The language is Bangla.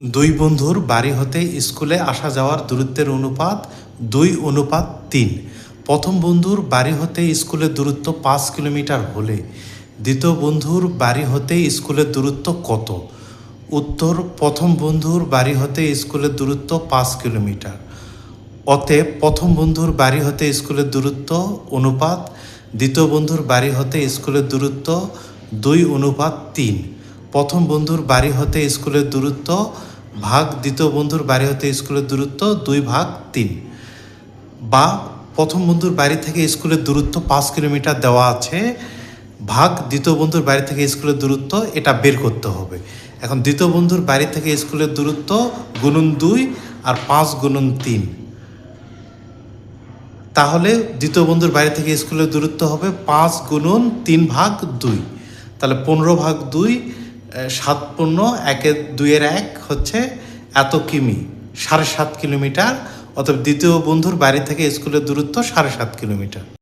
দুই বন্ধুর বাড়ি হতে স্কুলে আসা যাওয়ার দূরত্বের অনুপাত 2:3। প্রথম বন্ধুর বাড়ি হতে স্কুলের দূরত্ব 5 কিলোমিটার হলে দ্বিতীয় বন্ধুর বাড়ি হতে স্কুলের দূরত্ব কত? উত্তর: প্রথম বন্ধুর বাড়ি হতে স্কুলের দূরত্ব 5 কিলোমিটার। অতএব প্রথম বন্ধুর বাড়ি হতে স্কুলের দূরত্ব অনুপাত দ্বিতীয় বন্ধুর বাড়ি হতে স্কুলের দূরত্ব 2:3। প্রথম বন্ধুর বাড়ি হতে স্কুলের দূরত্ব ভাগ দ্বিতীয় বন্ধুর বাড়ি হতে স্কুলের দূরত্ব 2/3। বা প্রথম বন্ধুর বাড়ি থেকে স্কুলের দূরত্ব 5 কিলোমিটার দেওয়া আছে, ভাগ দ্বিতীয় বন্ধুর বাড়ি থেকে স্কুলের দূরত্ব, এটা বের করতে হবে। এখন দ্বিতীয় বন্ধুর বাড়ি থেকে স্কুলের দূরত্ব গুণন 2 আর 5 গুণন 3, তাহলে দ্বিতীয় বন্ধুর বাড়ি থেকে স্কুলের দূরত্ব হবে 5 গুণন 3/2। তাহলে 15/2, 7×1 হচ্ছে এত কিমি, 7.5 কিলোমিটার। অতএব দ্বিতীয় বন্ধুর বাড়ি থেকে স্কুলের দূরত্ব 7.5 কিলোমিটার।